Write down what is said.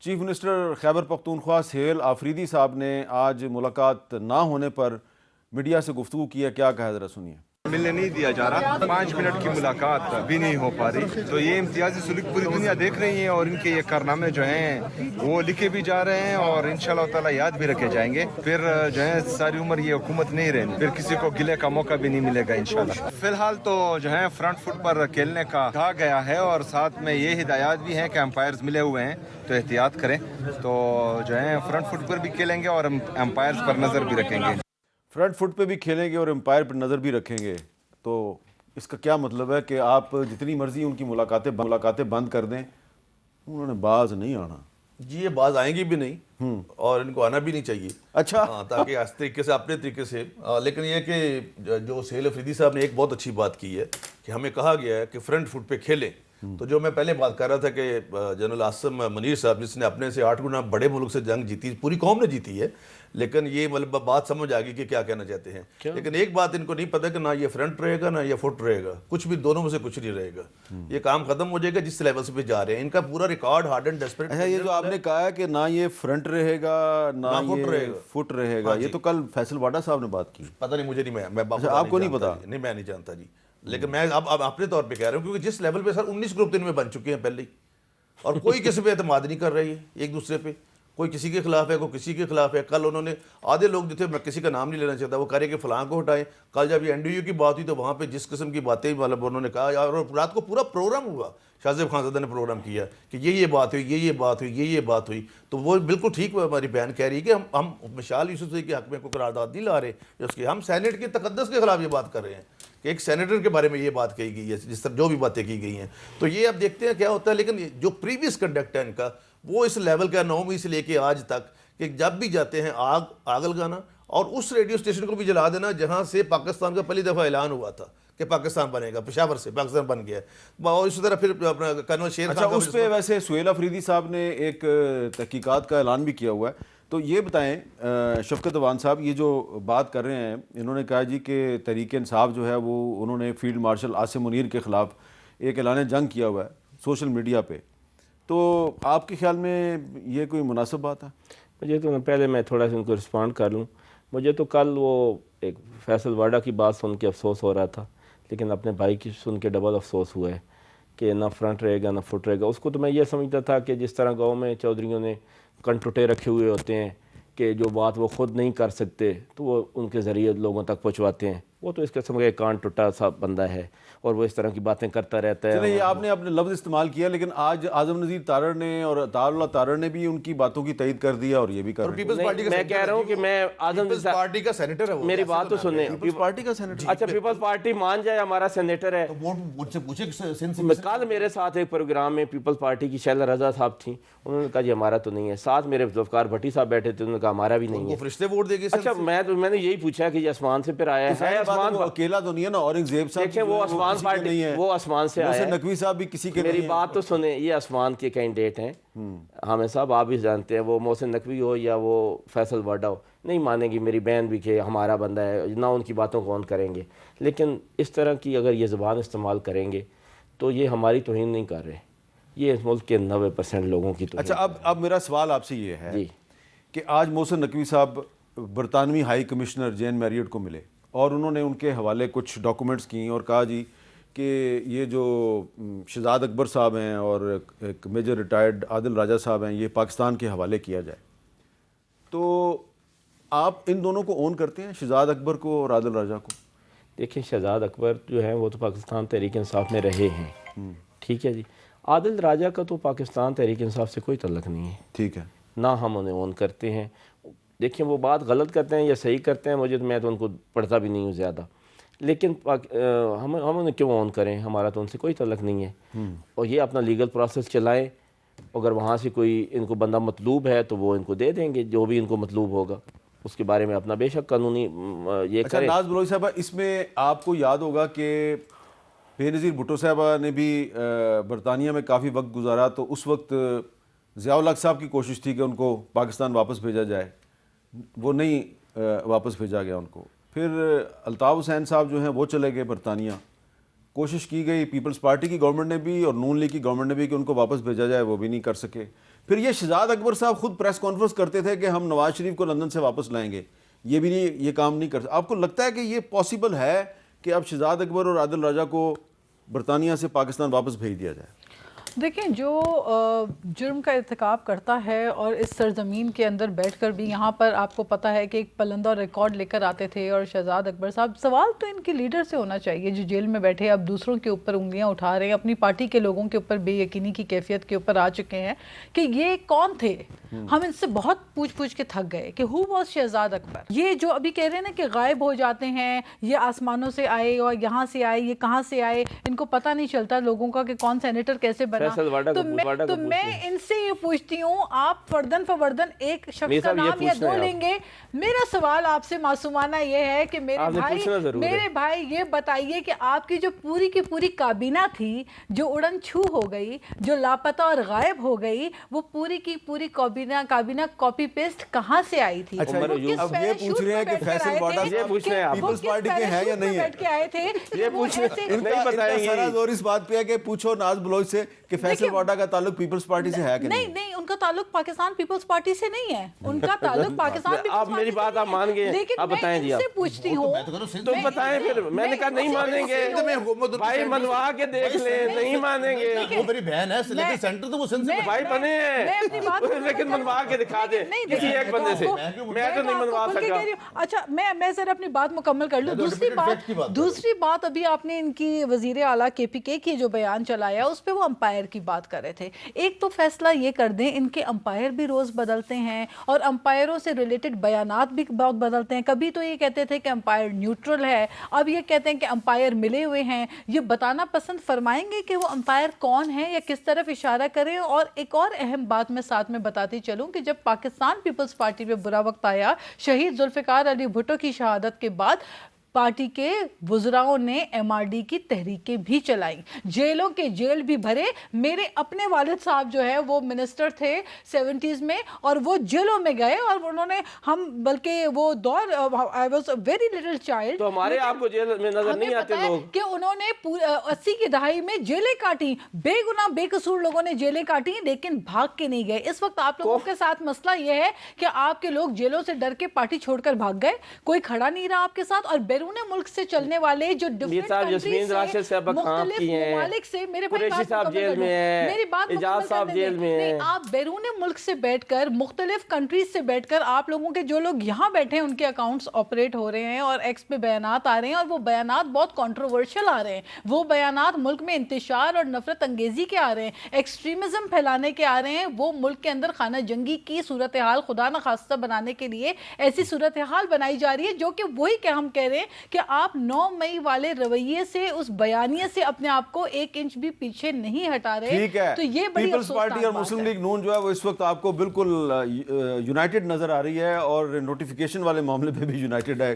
Chief minister Khyber Pakhtunkhwa Sohail Afridi صاحب نے آج ملاقات نہ ہونے پر میڈیا سے گفتگو کی ہے. کیا کہا ذرا سنیے. ملنے نہیں دیا جا رہا, 5 منٹ کی ملاقات بھی نہیں ہو پا رہی, تو یہ امتیازی سلوک پوری دنیا دیکھ رہی ہے اور ان کے یہ کارنامے جو ہیں وہ لکھے بھی جا رہے ہیں اور انشاءاللہ تعالی یاد بھی رکھے جائیں گے. پھر جو ہے ساری عمر یہ حکومت نہیں رہنی, پھر کسی کو گلے کا موقع بھی نہیں ملے گا انشاءاللہ. فی الحال تو جو ہے فرنٹ فٹ پر کھیلنے کا کہا گیا ہے اور ساتھ میں یہ ہدایات بھی ہیں کہ امپائرز ملے ہوئے ہیں تو احتیاط کریں. تو جو ہے فرنٹ فٹ پر بھی کھیلیں گے اور امپائرز پر نظر بھی رکھیں گے. فرنٹ فٹ پہ بھی کھیلیں گے اور امپائر پر نظر بھی رکھیں گے. تو اس کا کیا مطلب ہے کہ آپ جتنی مرضی ان کی ملاقاتیں بند کر دیں, انہوں نے باز نہیں آنا؟ جی یہ باز آئیں گی بھی نہیں اور ان کو آنا بھی نہیں چاہیے. اچھا, تاکہ اس طریقے سے اپنے طریقے سے. لیکن یہ کہ جو سہیل آفریدی صاحب نے ایک بہت اچھی بات کی ہے کہ ہمیں کہا گیا ہے کہ فرنٹ فٹ پہ کھیلیں. تو جو میں پہلے بات کر رہا تھا کہ جنرل عاصم منیر صاحب جس نے اپنے سے 8 گنا بڑے ملک سے جنگ جیتی, پوری قوم نے جیتی ہے, لیکن یہ مطلب بات سمجھ آ گئی کہ کیا کہنا چاہتے ہیں. لیکن ایک بات ان کو نہیں پتہ کہ نہ یہ فرنٹ رہے گا نہ یہ فٹ رہے گا, کچھ بھی دونوں میں سے کچھ نہیں رہے گا. یہ کام ختم ہو جائے گا جس لیول سے پہ جا رہے ہیں. ان کا پورا ریکارڈ ہارڈ اینڈ ڈیسپریٹ. یہ جو آپ نے کہا ہے کہ نہ یہ فرنٹ رہے گا نہ فٹ رہے گا, یہ تو کل فیصل واڈا صاحب نے بات کی. پتہ نہیں, مجھے نہیں, میں آپ کو نہیں پتا؟ نہیں, میں نہیں جانتا جی. لیکن میں اب اپنے طور پہ کہہ رہا ہوں کیونکہ جس لیول پہ سر 19 گروپ ان میں بن چکے ہیں پہلے ہی, اور کوئی کسی پہ اعتماد نہیں کر رہی ہے ایک دوسرے پہ. کوئی کسی کے خلاف ہے, کوئی کسی کے خلاف ہے. کل انہوں نے آدھے لوگ جو تھے, میں کسی کا نام نہیں لینا چاہتا, وہ کہہ رہے کہ فلاں کو ہٹائیں. کل جب یہ NDU کی بات ہوئی تو وہاں پہ جس قسم کی باتیں مطلب انہوں نے کہا, اور رات کو پورا پروگرام ہوا, شاہ زیب خان زادہ نے پروگرام کیا کہ یہ بات ہوئی, یہ بات ہوئی, یہ بات ہوئی. تو وہ بالکل ٹھیک ہماری بہن کہہ رہی ہے کہ ہم مشال یوسفزئی کے حق میں کوئی قرارداد نہیں لا رہے, اس کے ہم سینٹ کے تقدس کے خلاف یہ بات کر رہے ہیں کہ ایک سینیٹر کے بارے میں یہ بات کہی گئی ہے, جس طرح جو بھی باتیں کی گئی ہیں. تو یہ اب دیکھتے ہیں کیا ہوتا ہے. لیکن جو پریویس کنڈکٹ ہے ان کا وہ اس لیول کا 9ویں سے لے کے آج تک کہ جب بھی جاتے ہیں آگ لگانا, اور اس ریڈیو اسٹیشن کو بھی جلا دینا جہاں سے پاکستان کا پہلی دفعہ اعلان ہوا تھا کہ پاکستان بنے گا, پشاور سے پاکستان بن گیا. اور اسی طرح پھر اپنا کنور شیر خان. اس پہ ویسے سہیل آفریدی صاحب نے ایک تحقیقات کا اعلان بھی کیا ہوا ہے. تو یہ بتائیں شفقت اوان صاحب, یہ جو بات کر رہے ہیں, انہوں نے کہا جی کہ تحریک انصاف جو ہے وہ انہوں نے فیلڈ مارشل عاصم منیر کے خلاف ایک اعلان جنگ کیا ہوا ہے سوشل میڈیا پہ. تو آپ کے خیال میں یہ کوئی مناسب بات ہے؟ مجھے تو پہلے میں تھوڑا سا ان کو رسپونڈ کر لوں. مجھے تو کل وہ ایک فیصل واڈا کی بات سن کے افسوس ہو رہا تھا, لیکن اپنے بھائی کی سن کے ڈبل افسوس ہوا ہے کہ نہ فرنٹ رہے گا نہ فٹ رہے گا. اس کو تو میں یہ سمجھتا تھا کہ جس طرح گاؤں میں چودھریوں نے کنٹوٹے رکھے ہوئے ہوتے ہیں کہ جو بات وہ خود نہیں کر سکتے تو وہ ان کے ذریعے لوگوں تک پہنچواتے ہیں. وہ تو اس قسم کا ایک کان ٹوٹا سا بندہ ہے اور وہ اس طرح کی باتیں کرتا رہتا ہے. یہ آپ نے اپنے لفظ استعمال کیا, لیکن آج اعظم نذیر تارڑ نے اور اطہر اللہ تارڑ نے بھی ان کی باتوں کی تائید کر دیا اور یہ بھی کر رہے ہیں. میں کہہ رہا ہوں کہ میں پیپلز پارٹی کا سینیٹر ہے, میری بات تو سنیں. پیپلز پارٹی کا سینیٹر, اچھا پیپلز پارٹی مان جائے ہمارا سینیٹر ہے. مجھ سے پوچھے کل میرے ساتھ ایک پروگرام میں پیپلز پارٹی کی شیلا رضا صاحب تھیں, انہوں نے کہا جی ہمارا تو نہیں ہے. ساتھ میرے ذوالفقار بھٹی صاحب بیٹھے تھے, انہوں نے کہا ہمارا بھی نہیں ہے. فرشتے ووٹ دے گے. اچھا میں نے یہی پوچھا کہ یہ آسمان سے پھر آیا ہے. آسمان اکیلا تو نہیں ہے نا, اورنگزیب صاحب دیکھیں وہ آسمان پارٹی, وہ آسمان سے آیا ہے. نقوی صاحب بھی کسی کے. میری بات تو سنیں, یہ آسمان کے کینڈیڈیٹ ہیں. حامد صاحب آپ بھی جانتے ہیں, وہ محسن نقوی ہو یا وہ فیصل واڈا ہو, نہیں مانیں گی میری بہن بھی کہ ہمارا بندہ ہے, نہ ان کی باتوں کو آن کریں گے. لیکن اس طرح کی اگر یہ زبان استعمال کریں گے تو یہ ہماری توہین نہیں کر رہے, یہ اس ملک کے 90% لوگوں کی توہین. اچھا اب میرا سوال آپ سے یہ ہے جی کہ آج محسن نقوی صاحب برطانوی ہائی کمشنر جین میریٹ کو ملے اور انہوں نے ان کے حوالے کچھ ڈاکومنٹس کی اور کہا جی کہ یہ جو شہزاد اکبر صاحب ہیں اور ایک میجر ریٹائرڈ عادل راجہ صاحب ہیں, یہ پاکستان کے حوالے کیا جائے. تو آپ ان دونوں کو اون کرتے ہیں, شہزاد اکبر کو اور عادل راجہ کو؟ دیکھیں شہزاد اکبر جو ہیں وہ تو پاکستان تحریک انصاف میں رہے ہیں, ٹھیک ہے جی. عادل راجہ کا تو پاکستان تحریک انصاف سے کوئی تعلق نہیں ہے, ٹھیک ہے, نہ ہم انہیں اون کرتے ہیں. دیکھیں وہ بات غلط کرتے ہیں یا صحیح کرتے ہیں, میں تو ان کو پڑھتا بھی نہیں ہوں زیادہ, لیکن ہم انہیں کیوں اون کریں, ہمارا تو ان سے کوئی تعلق نہیں ہے. اور یہ اپنا لیگل پروسیس چلائیں, اگر وہاں سے کوئی ان کو بندہ مطلوب ہے تو وہ ان کو دے دیں گے جو بھی ان کو مطلوب ہوگا, اس کے بارے میں اپنا بے شک قانونی یہ کریں. ناز بلوچ صاحبہ, اس میں آپ کو یاد ہوگا کہ بے نظیر بھٹو صاحبہ نے بھی برطانیہ میں کافی وقت گزارا, تو اس وقت ضیاء الحق صاحب کی کوشش تھی کہ ان کو پاکستان واپس بھیجا جائے, وہ نہیں واپس بھیجا گیا ان کو. پھر الطاف حسین صاحب جو ہیں وہ چلے گئے برطانیہ, کوشش کی گئی پیپلز پارٹی کی گورنمنٹ نے بھی اور نون لیگ کی گورنمنٹ نے بھی کہ ان کو واپس بھیجا جائے, وہ بھی نہیں کر سکے. پھر یہ شہزاد اکبر صاحب خود پریس کانفرنس کرتے تھے کہ ہم نواز شریف کو لندن سے واپس لائیں گے، یہ بھی نہیں، یہ کام نہیں کرتے. آپ کو لگتا ہے کہ یہ پاسبل ہے کہ اب شہزاد اکبر اور عادل راجہ کو برطانیہ سے پاکستان واپس بھیج دیا جائے؟ دیکھیں، جو جرم کا ارتکاب کرتا ہے اور اس سرزمین کے اندر بیٹھ کر بھی، یہاں پر آپ کو پتہ ہے کہ ایک پلندہ ریکارڈ لے کر آتے تھے، اور شہزاد اکبر صاحب، سوال تو ان کے لیڈر سے ہونا چاہیے جو جیل میں بیٹھے اب دوسروں کے اوپر انگلیاں اٹھا رہے ہیں، اپنی پارٹی کے لوگوں کے اوپر بے یقینی کی کیفیت کے اوپر آ چکے ہیں کہ یہ کون تھے. ہم ان سے بہت پوچھ کے تھک گئے کہ ہو واز شہزاد اکبر. یہ جو ابھی کہہ رہے ہیں نا کہ غائب ہو جاتے ہیں، یہ آسمانوں سے آئے اور یہاں سے آئے، یہ کہاں سے آئے، ان کو پتہ نہیں چلتا لوگوں کا کہ کون سینیٹر کیسے بنا. تو میں ان سے یہ پوچھتی ہوں، آپ فردن فوردن ایک شخص کا نام یا دو لیں گے. میرا سوال آپ سے معصومانہ یہ ہے کہ میرے بھائی یہ بتائیے کہ آپ کی جو پوری کی پوری کابینہ تھی جو اڑن چھو ہو گئی، جو لاپتہ اور غائب ہو گئی، وہ پوری کی پوری کابینہ کاپی پیسٹ کہاں سے آئی تھی؟ اچھا، اب یہ پوچھ رہے ہیں کہ فیصل واڈا پیپلز پارٹی کے ہیں یا نہیں ہے؟ یہ پوچھنے ان کا سارا زور اس بات پہ ہے کہ پوچھو ناز بلوچ سے کہ فیصل واڈا کا تعلق پیپلز پارٹی سے ہے کہ نہیں؟ نہیں، ان کا تعلق پاکستان پیپلز پارٹی سے نہیں ہے، ان کا تعلق پاکستان پیپلز آپ میری بات آپ مان گئے، آپ بتائیں جی. آپ پوچھتی ہوں تو بتائیں پھر. میں نے کہا نہیں مانیں گے بھائی، منوا کے دیکھ لیں. نہیں مانیں گے، وہ میری بہن ہے، لیکن سینٹر تو وہ سندھ سے بھائی بنے ہیں، لیکن منوا کے دکھا دیں کسی ایک بندے سے. میں تو نہیں منوا سکا. اچھا، میں ذرا اپنی بات مکمل کر لوں. دوسری بات ابھی آپ نے ان کی وزیر اعلیٰ KPK کی جو بیان چلایا، اس پہ وہ امپائر کی بات کر رہے تھے. ایک تو فیصلہ یہ کر دیں، ان کے امپائر بھی روز بدلتے ہیں اور امپائروں سے ریلیٹڈ بیانات بھی بہت بدلتے ہیں. کبھی تو یہ کہتے تھے کہ امپائر نیوٹرل ہے، اب یہ کہتے ہیں کہ امپائر ملے ہوئے ہیں. یہ بتانا پسند فرمائیں گے کہ وہ امپائر کون ہے یا کس طرف اشارہ کریں؟ اور ایک اور اہم بات میں ساتھ میں بتاتی چلوں کہ جب پاکستان پیپلز پارٹی پہ برا وقت آیا، شہید ذوالفقار علی بھٹو کی شہادت کے بعد، پارٹی کے وزراؤں نے MRD کی تحریکیں بھی چلائیں، جیلوں کے جیل بھی بھرے. میرے اپنے والد صاحب جو ہے وہ منسٹر تھے 70s میں، اور وہ جیلوں میں گئے، اور انہوں نے بلکہ وہ دور I was a very little child، تو ہمارے آپ کو جیل میں نظر نہیں آتے لوگ کہ انہوں نے 80 کی دہائی میں جیلیں کاٹی، بے گناہ بے قصور لوگوں نے جیلیں کاٹی، لیکن بھاگ کے نہیں گئے. اس وقت آپ لوگوں کے ساتھ مسئلہ یہ ہے کہ آپ کے لوگ جیلوں سے ڈر کے پارٹی چھوڑ کر بھاگ گئے، کوئی کھڑا نہیں رہا آپ کے ساتھ. اور بیرون ملک سے چلنے والے جو مختلف ممالک سے، میرے آپ بیرون ملک سے بیٹھ کر، مختلف کنٹریز سے بیٹھ کر، آپ لوگوں کے جو لوگ یہاں بیٹھے ہیں ان کے اکاؤنٹس آپریٹ ہو رہے ہیں اور ایکس پہ بیانات آ رہے ہیں، اور وہ بیانات بہت کنٹروورشل آ رہے ہیں. وہ بیانات ملک میں انتشار اور نفرت انگیزی کے آ رہے ہیں، ایکسٹریمزم پھیلانے کے آ رہے ہیں. وہ ملک کے اندر خانہ جنگی کی صورتحال خدا نخواستہ بنانے کے لیے ایسی صورتحال بنائی جا رہی ہے، جو کہ وہی کہ ہم کہہ رہے ہیں کہ آپ 9 مئی والے رویے سے، اس بیانیے سے اپنے آپ کو 1 انچ بھی پیچھے نہیں ہٹا رہے. ٹھیک ہے، تو یہ بڑی پیپلز پارٹی اور مسلم لیگ نون جو ہے وہ اس وقت آپ کو بالکل یونائٹڈ نظر آ رہی ہے، اور نوٹیفیکیشن والے معاملے پہ بھی یونائٹڈ ہے.